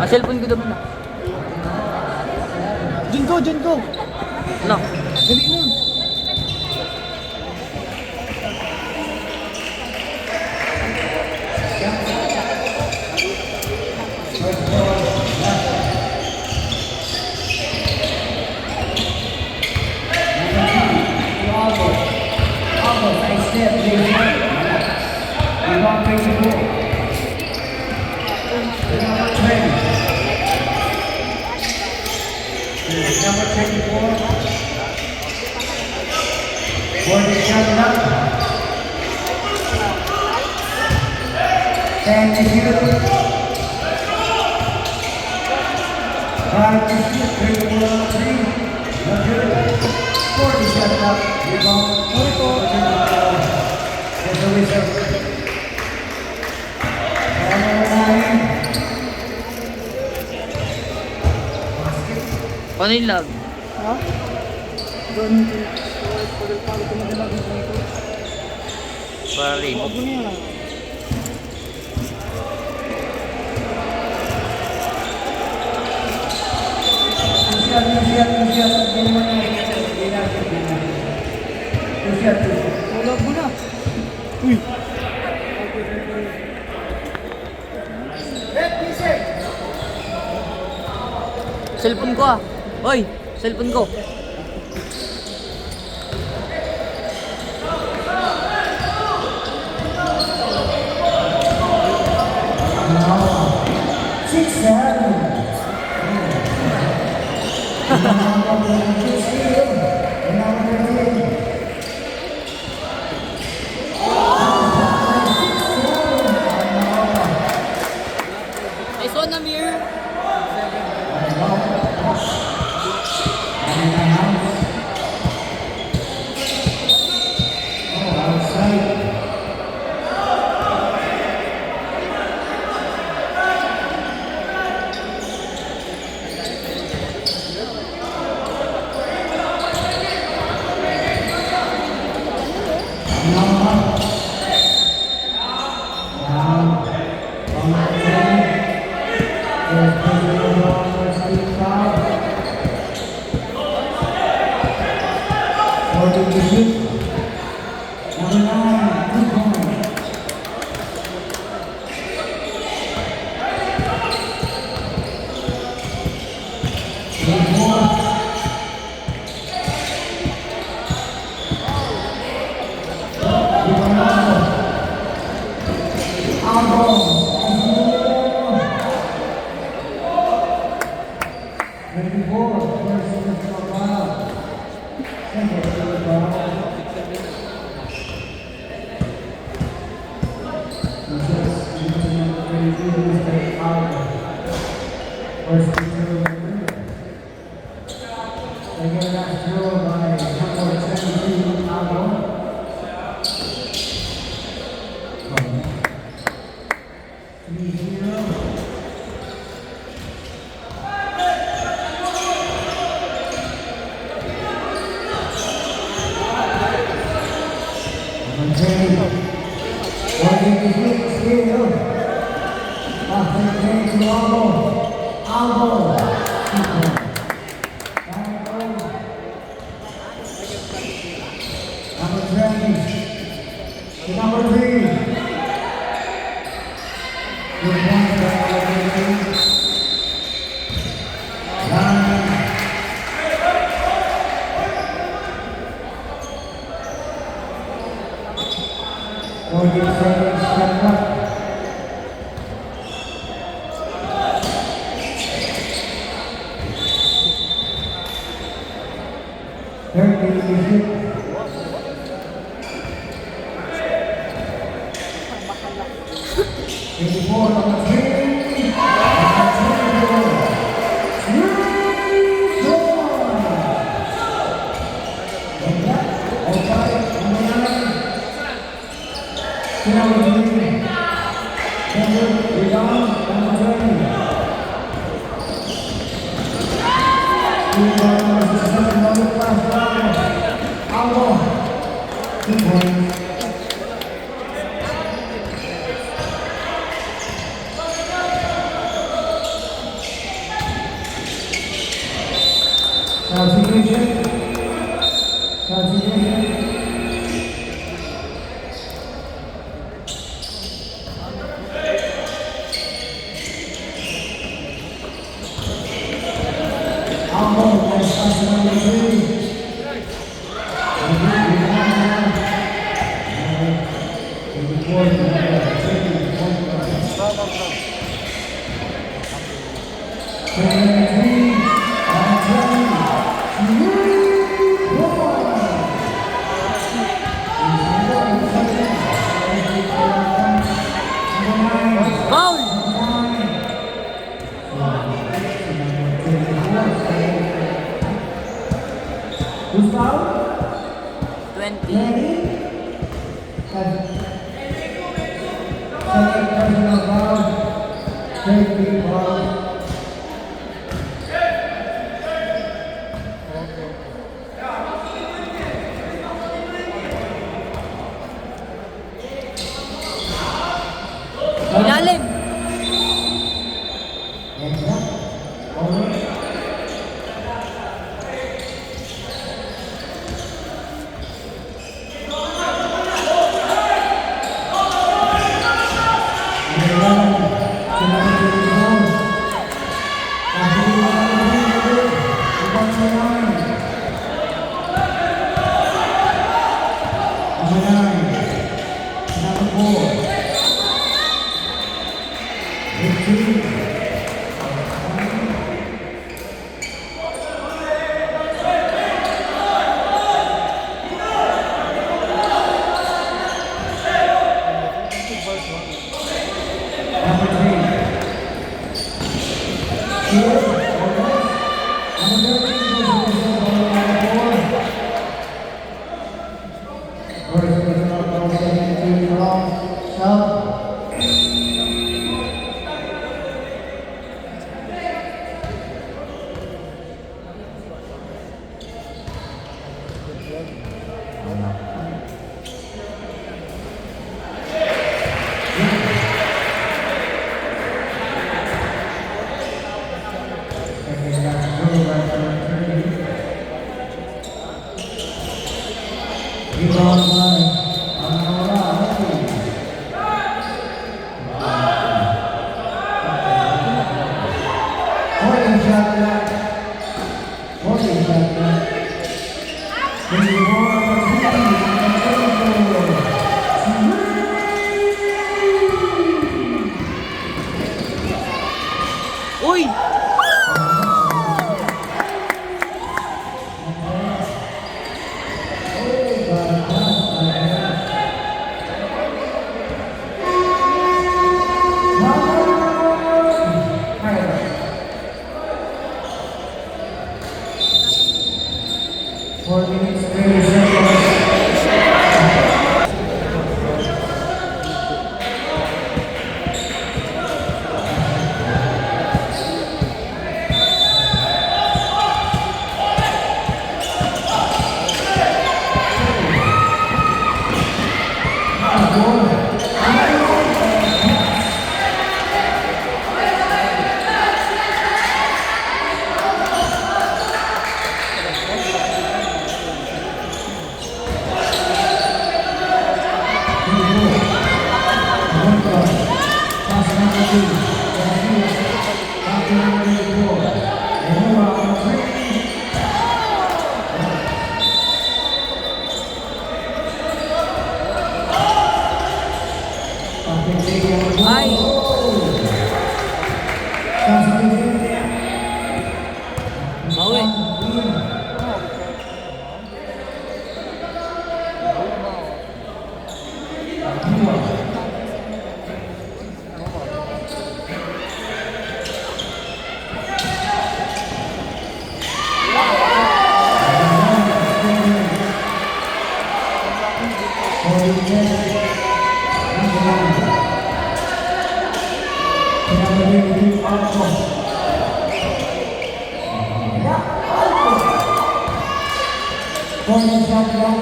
Cellphone ko naman na. Dyan ko. Ano? Dali na. Number 24 for the shot up. And the shoot. 5 to shoot, 3 not good. 40 shot up, rebound, 44 for the Wizards. Paano yung lag? Ha? Doon. Pagod ko madalag dito. Para rin. Huwag mo na yan. Huwag mo na. Uy. Cellphone ko ah. Hoy, cellphone ko. Nice one, Amir. Rebound, Foul! Who's foul? 20. Second personal foul. Safety foul. Ilalim! Next up, Owen. Uy! Ay! Bawi. Pinapalagay Corner shot clock.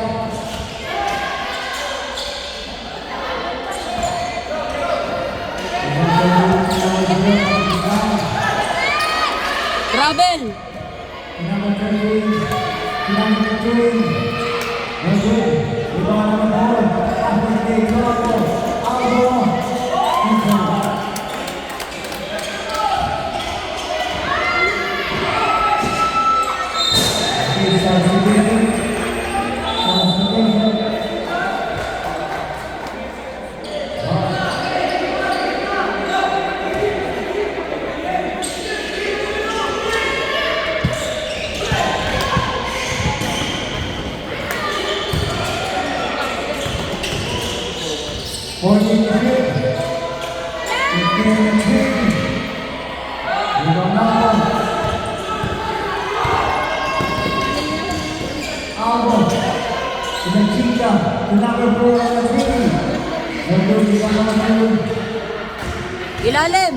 Travel! Number 13, number 3. No good. Rebound number 4. After the Toronto. Albo. Ilalim!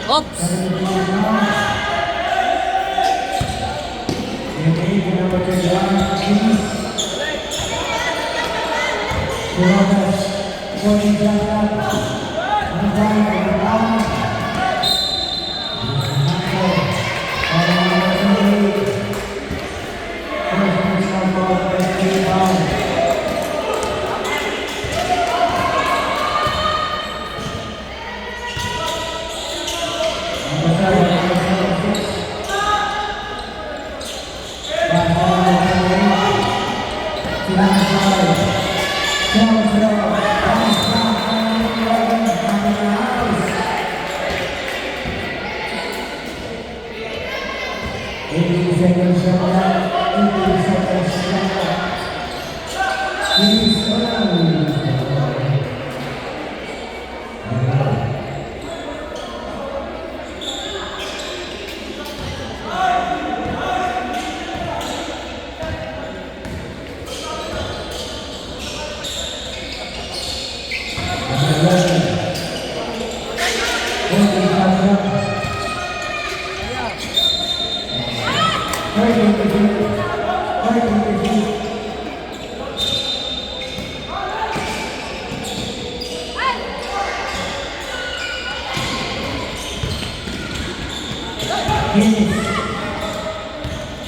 Oops!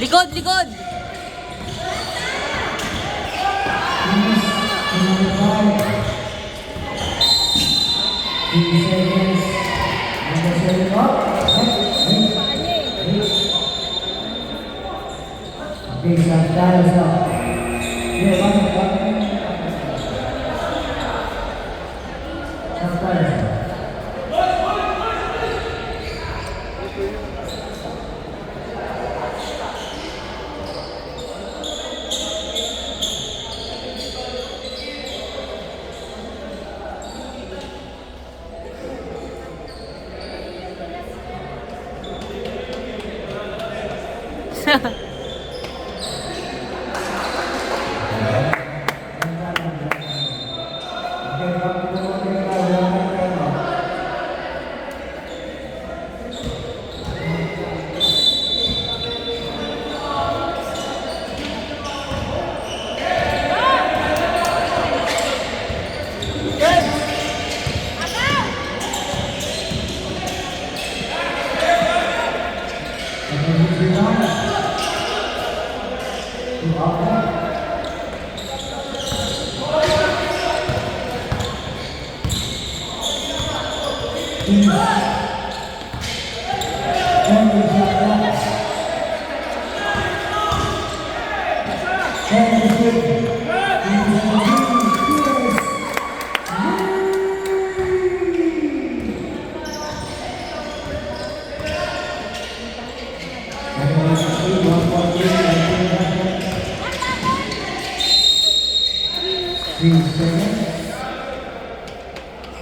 Likod, likod! number 5. 3 seconds. Number 7 up. Okay, Santiago stop. Yeah, one. Santiago.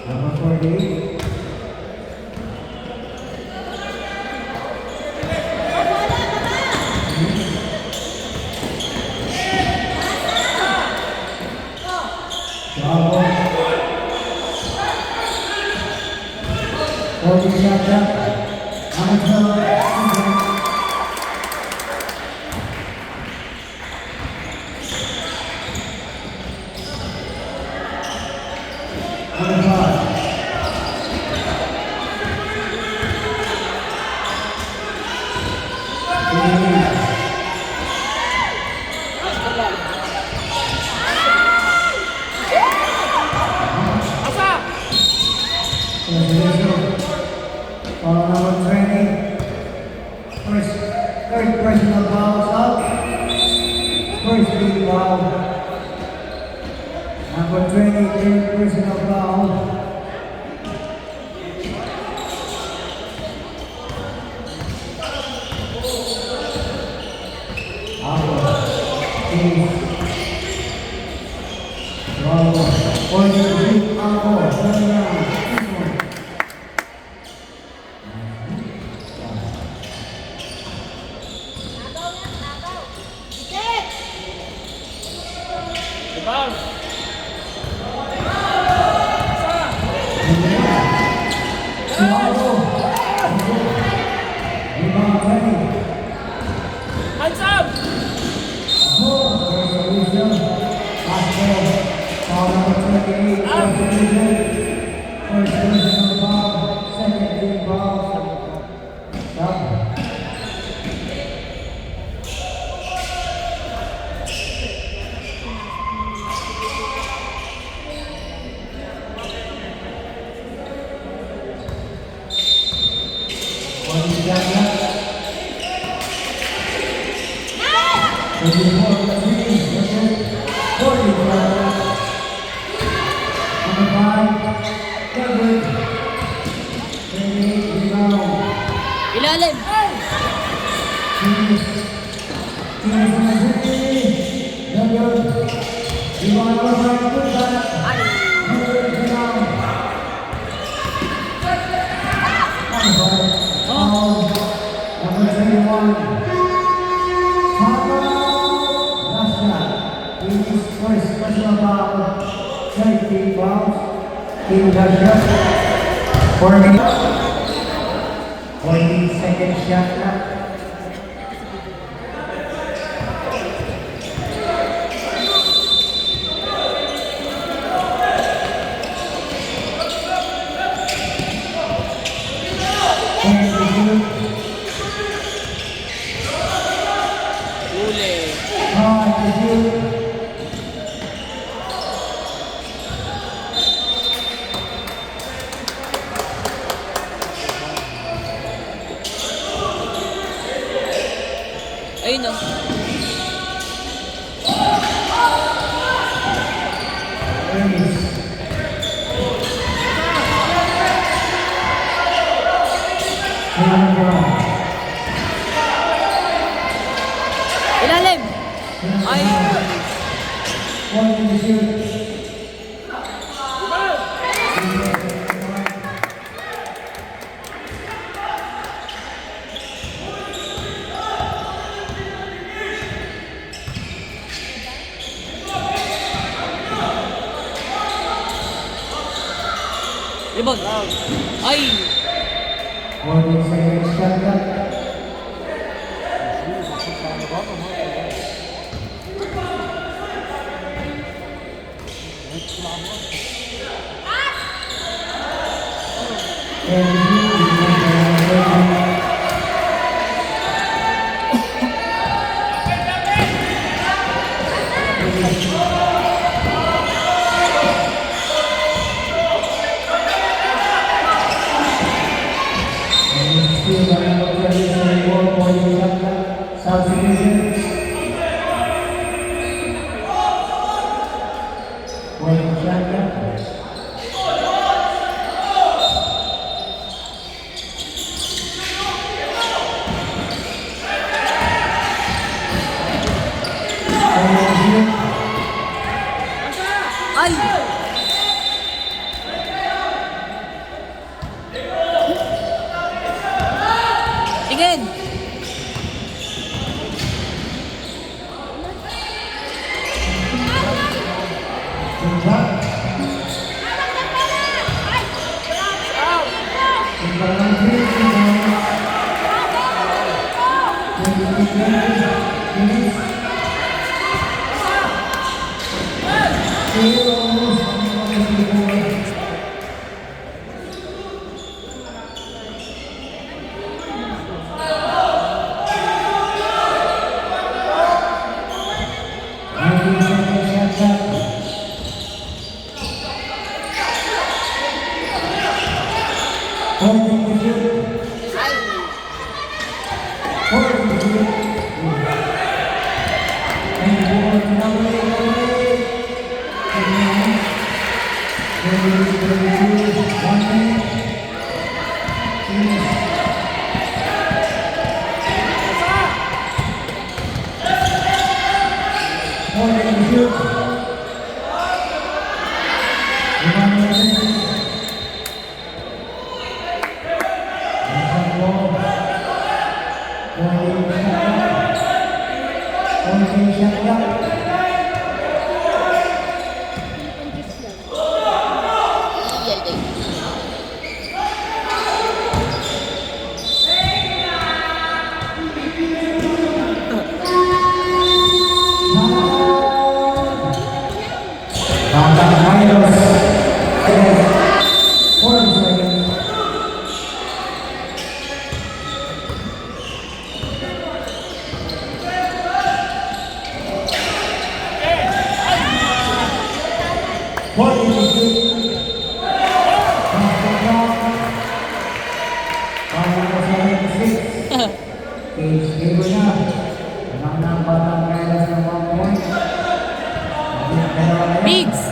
Number 48. Bravo. 40 shot up. Number 20. Third personal foul out. First big foul. Number 20, third personal foul. Hands up! Ilalim! For me, 42nd shot na. Ayun o. Ilalim. Ay. Rebound. Ay. Ay. Tingin. Bigs.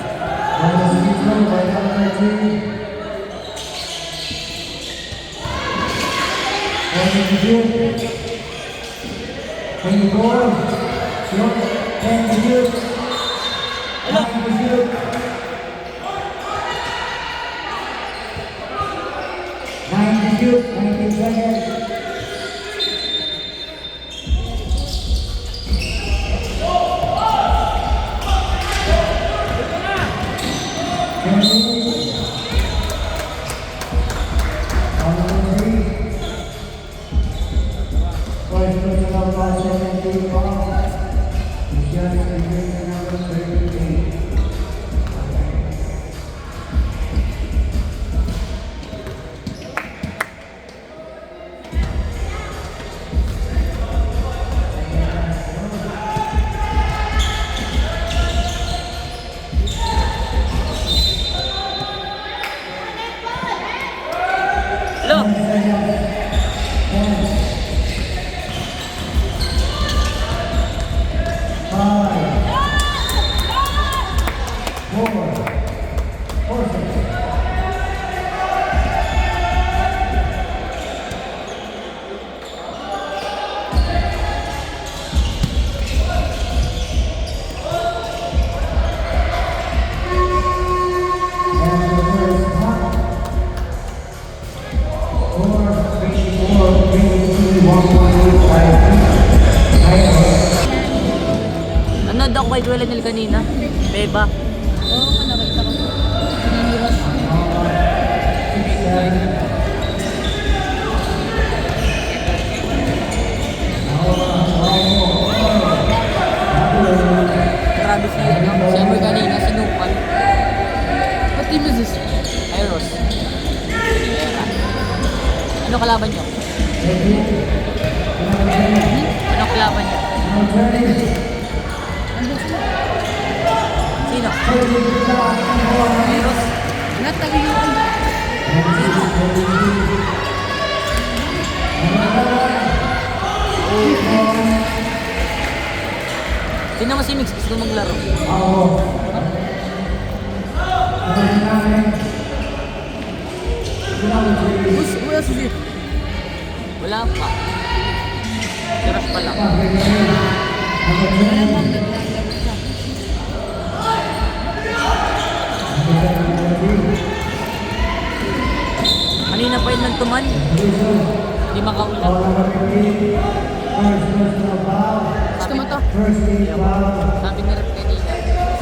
Beba. Oo, nakita ko. Pinihiras. Grabe si ano. Si Amor kanina, sinukan. What team is this? Eros. Era. Ano kalaban nyo? Ano kalaban nyo? Sino? Eros. Natagayuan. Sino mo si Mix? Gusto ko maglaro. Who else is it? Wala pa. Tiras pa lang. Malamang naglalaro siya. Kanina pa yun nagtuman. Hindi makaulan. Gusto mo to? Sabi ni Rep kanina,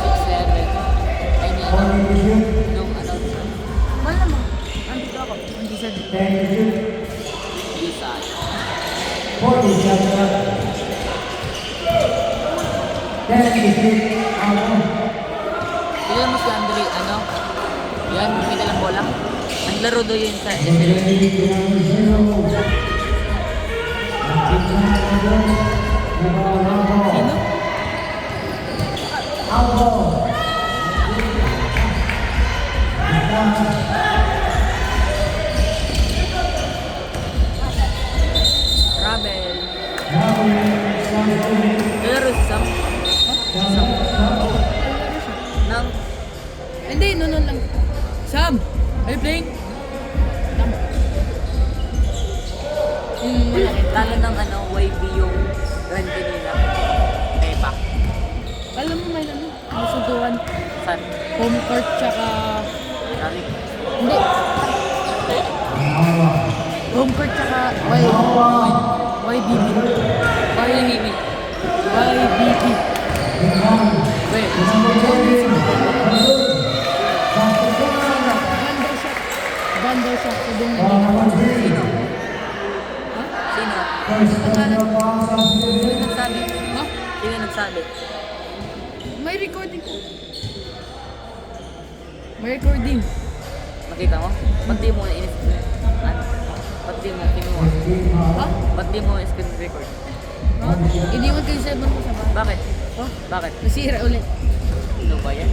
6-7. Ay niya nung ano, Malamang. Andito ako. Hindi siya. isa. Kailan mo si Andre, ano? Yan, may dalang bola. Naglaro daw yun sa SLA. Sino? Ramel. Naglaro si Sam. Nang Hindi, noon lang. Sam! Are you playing? Sam. Malaki. lalo ng ano, YB yung run kanina. Pepa. Alam mo may ano? Nasuduan. San? Home court tsaka... Sabi. Hindi. Home court tsaka YBB. YBB. YBB. Wait. Bundle siya. Sabong na Sino? Ha? Sino? Pangalan? Sino nagsabi? Ha? Sino nagsabi? May recording ko. May recording. Makita mo? Ba't di mo na inis? Ano? Ba't di mo kinuha? Ha? Ba't di mo screen record? Ha? Iniwan ko yung cellphone ko sa bahay. Bakit? Ha? Bakit? Nasira ulit. Ano ba yan?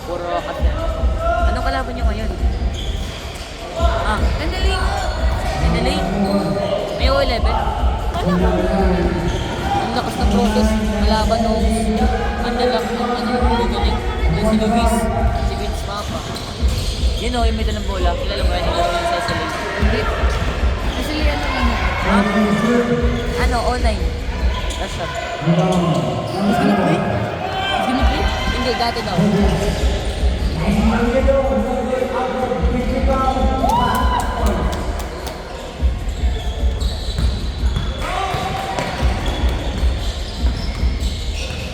Puro wakas yan. Anong kalaban nyo ngayon? Ah, Andaling. NLA? May O11? Wala mo. Ang lakas ng process. Kalaban nung ang lalak ng ano, galing. Yung si Luis, si Vince Papa. Yun o, yung may dalang bola. Kilala mo yan, yung laro sa SLA. Hindi. Actually, ano lang yun. Ha? Ano, O9. Last shot. Is gonna play? Is gonna play? Hindi, dati daw.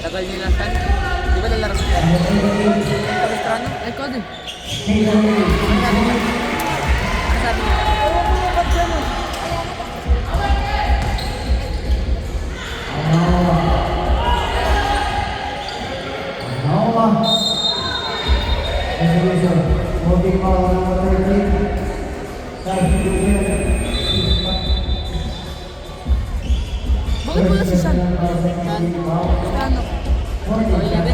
Tagal nila saan? Di ba lalaro sila? Kamustrano? I called him. Ano sabi niya? Ano sabi niya? Bakit wala si Sean? Ano? O11?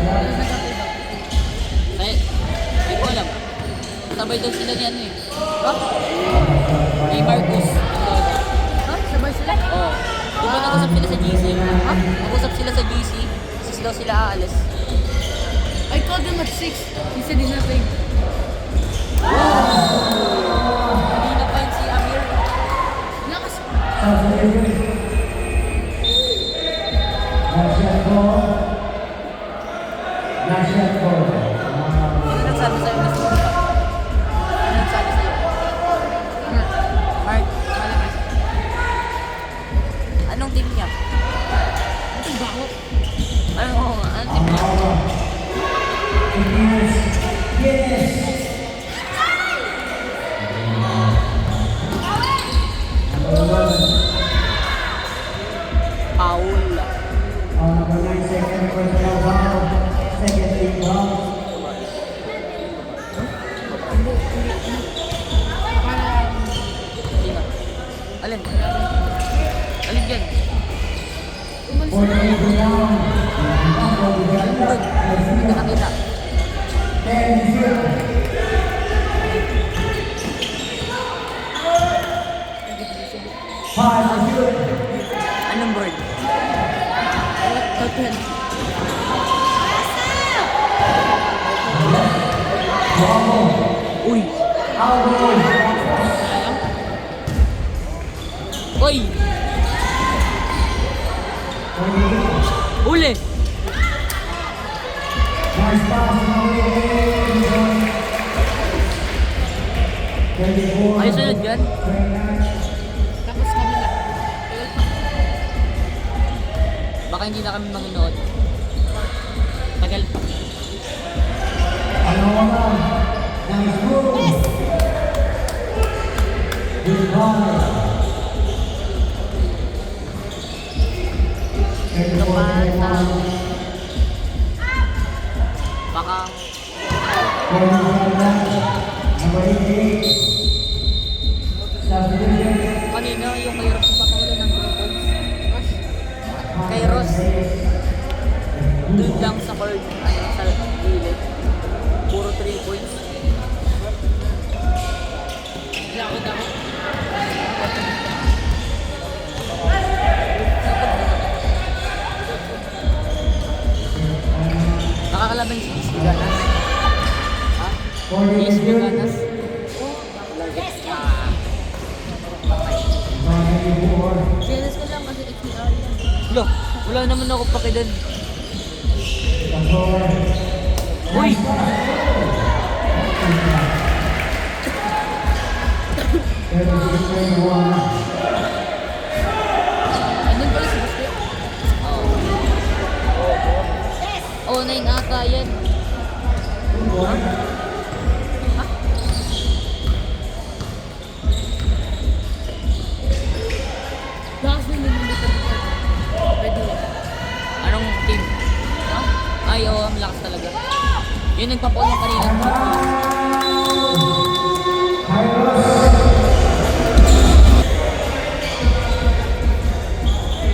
Ay, hindi ko alam. Sabay daw sila ni ano eh. Ha? Ni Marcus. Ha? Sabay sila? Oo. Di ba nag-usap sila sa GC? Ha? Nag-usap sila sa GC. 6 daw sila aalis. I called him at 6. He said he's not playing. Hindi na pa yun si Amir. Nakas. Ano nagsabi sa'yo na sila? Ano nagsabi sa'yo? Mark, malakas. Anong team niya? Ito bago. Anong team niya? For the opening round, Hindi ka nakita. and shoot. Five for shoot. Anong board? Total. Uy! Outdoors. Uy! Uli! Nice pass. 24. Ay, sunod yan. Tapos kabila. Baka hindi na kami magunood. Tagal. Nice move. Good ball. Baka kanina yung kay Ross patuloy ng 3 points. Kay Ross, doon lang sa court, ano, sa gilid. Puro 3 points. Lakot ako. Nakakalaban si Ismi Ganas. Ha? Ismi Ganas. Jealous ko lang kasi XPR yan. Lo, wala naman ako pakidan. Uy! Andun pala si Gusto. Oh, 9 ata yan. Lakas mo naman dito. Pwede mo. Anong team? Ha? Ay, oo, ang lakas talaga. Yun nagpapulong kanina.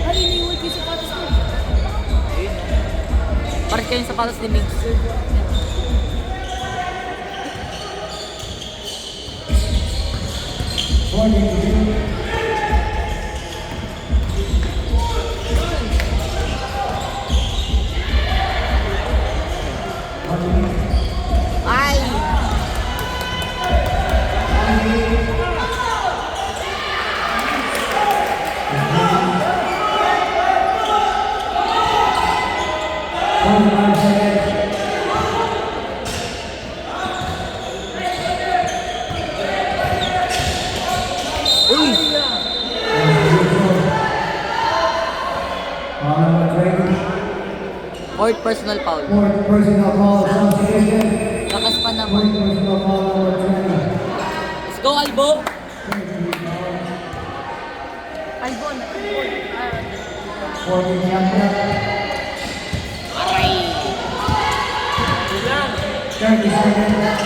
Ay, iniwan ko yung sapatos ko. Ayun. Pares kayong sapatos ni Mix. Ay! Uy! Fourth personal foul. Fourth personal foul, substitution. Lakas pa Fourth naman. personal foul, number 20. Let's go, Albo! Albon. For the champion, Aray! 30 seconds.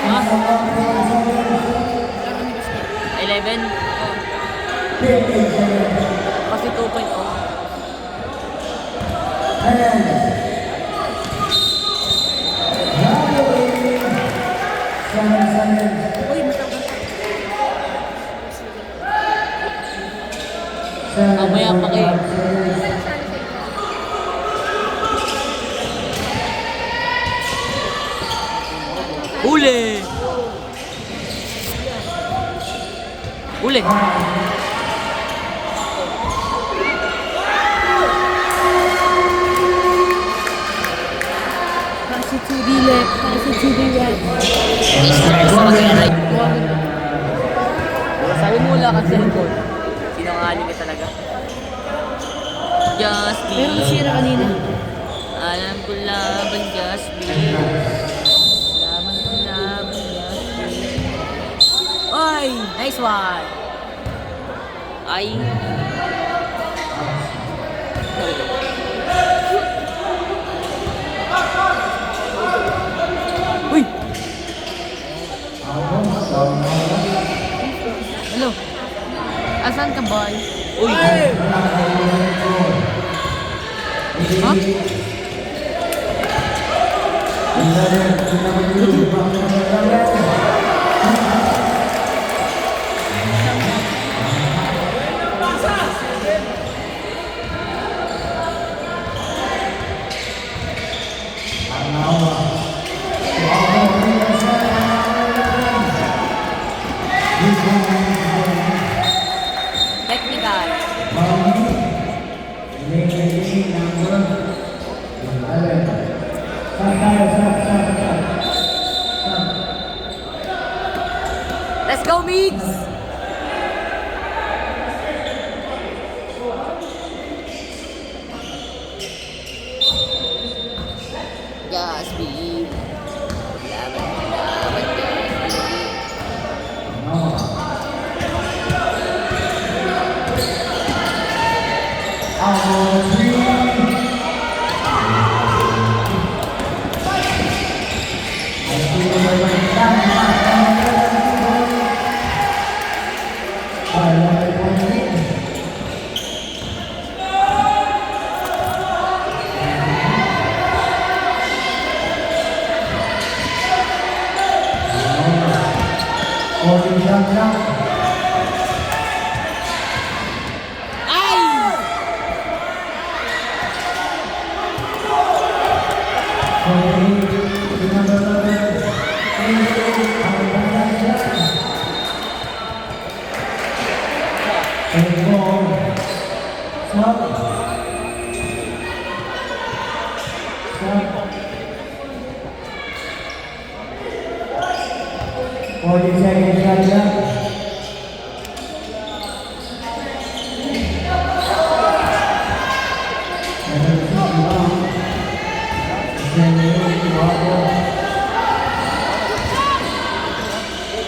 Ha? 11? Kasi 2.0. Uy, matapos. Mamaya pa kayo. Huli! Huli! Kasi 2D left. Kasi 2D right. Isa kasi aray. Sabi mo wala kang cellphone. Sinungaling ka talaga. Just be. Meron sira kanina. Alam ko laban, just be. Laban ko laban, just be. Oy! Nice one! Ay! Uy! Nasaan ka, boy? Uy! Ha? Technical. Let's go, Migs! Just believe. Laban, laban, just believe. Ay!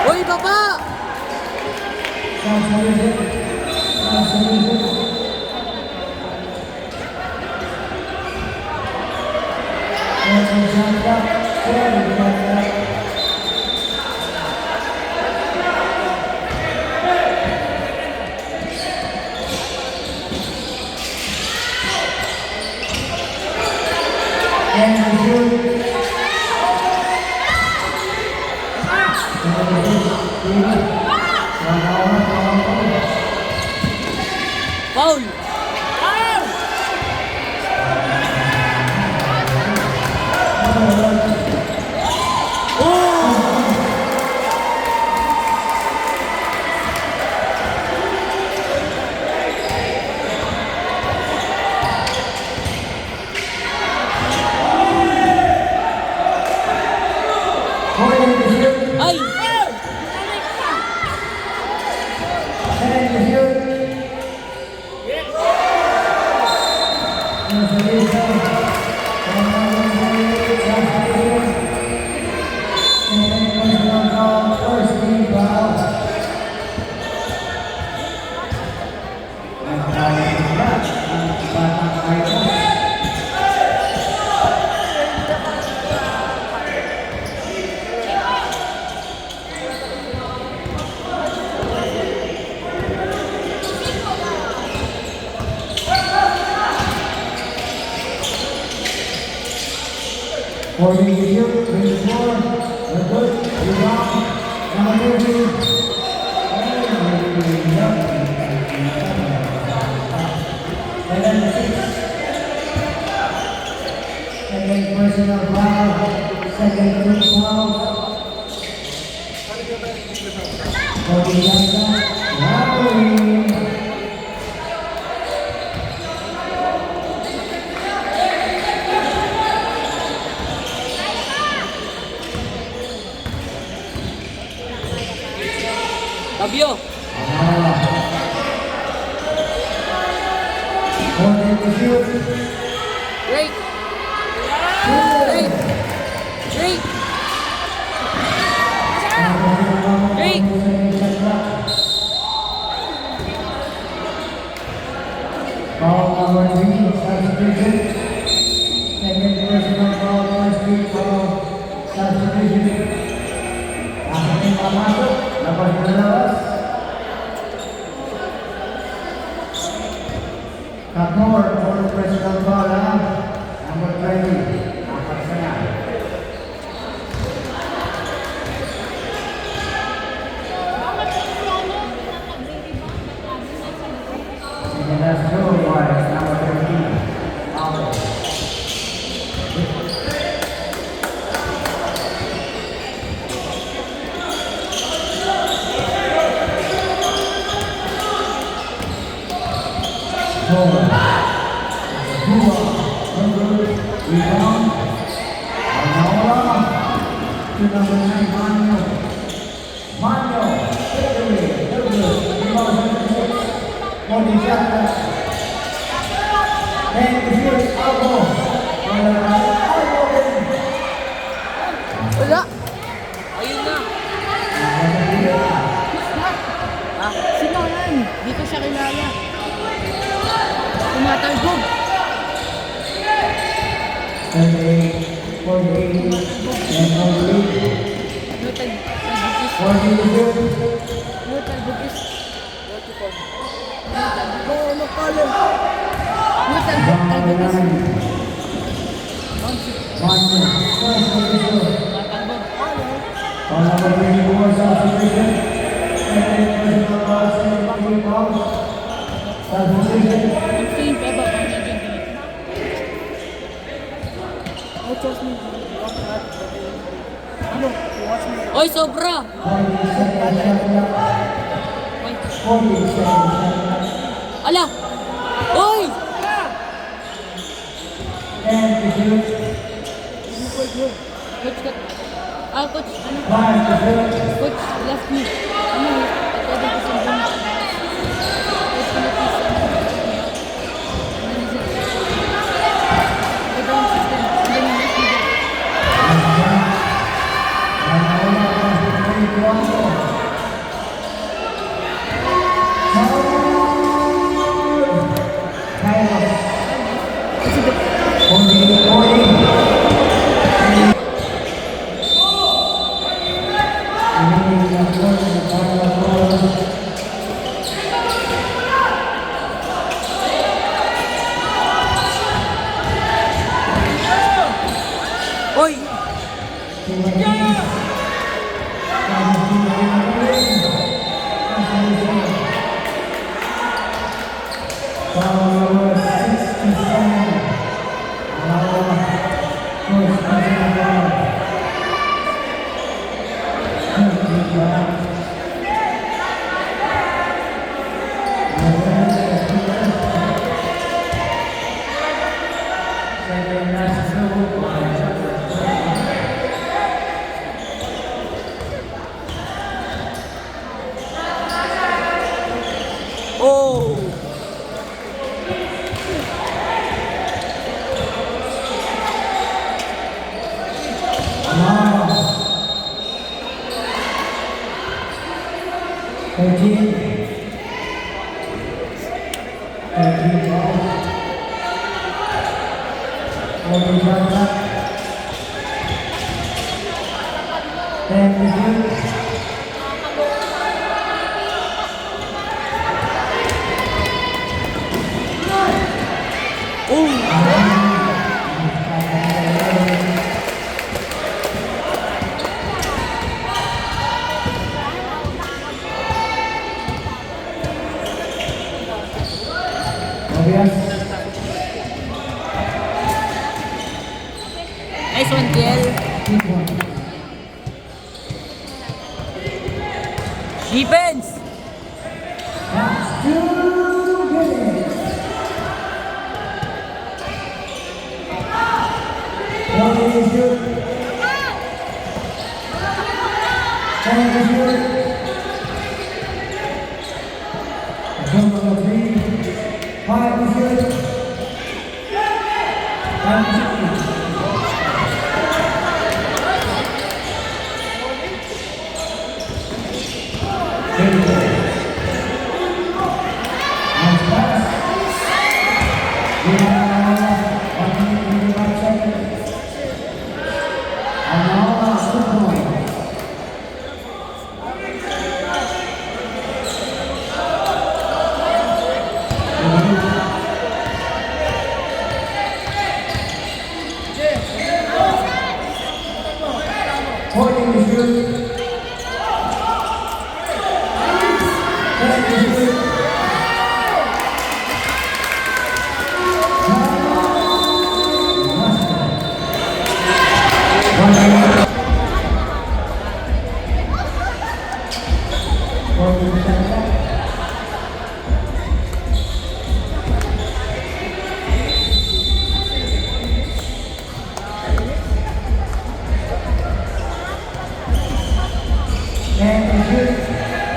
Uy, baba! Foul! Ay! Fabio! Break! Break! Break! Jake! Foul number 3, substitution. Second personal foul, first free foul, substitution. Dapat yung pamasok, dapat na labas. Kapor, for personal foul, number 20. Dapat ka na. And that's Joe Wise, number 13. Foul. Rebound. Anola. To number 9, Manuel. Manuel. Victory. Rebound. 40 seconds. And the first elbow. Wala! Ayun na. Ha? Sino yan? Di ko siya kilala. Tumatalbog. 48, 48, and 48. Nutal-bugis. 42. Nutal-bugis. Oo, makala. Nutal-bugis. Manuel. First position. Tumatalbog. Foul number 24, substitution. Second personal foul, second free foul. Substitution. Gusto yung baba pang nandiyan din. Ano? Watch me. Oy, sobra! 40 seconds left. 40 seconds left. Ala! Oy! And to shoot. Coach, coach, ano? 5 to shoot. Coach, left me. Ano? Pwede ko sa dun. Coach, Philippines. Ito ang system. Hindi mo left me. Anola versus Ray Blanco. Kyle. 40. Oy! Oh! Nice one, Kiel. Defense!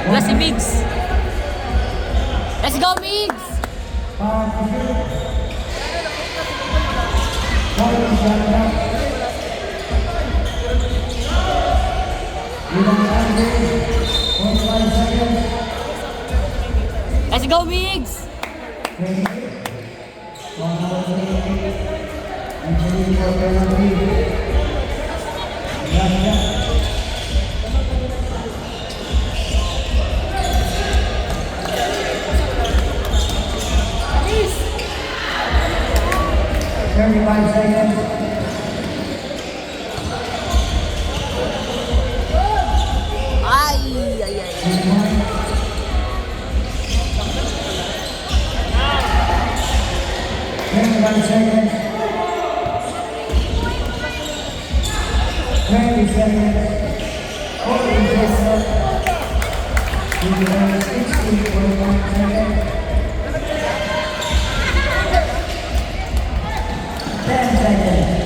Wala si Migs. Let's go, Migs! Let's go, Migs! Thirty-five seconds. Ay, ay, ay. Twenty-one seconds. 20 seconds. 40 seconds. 41 seconds. 10 seconds.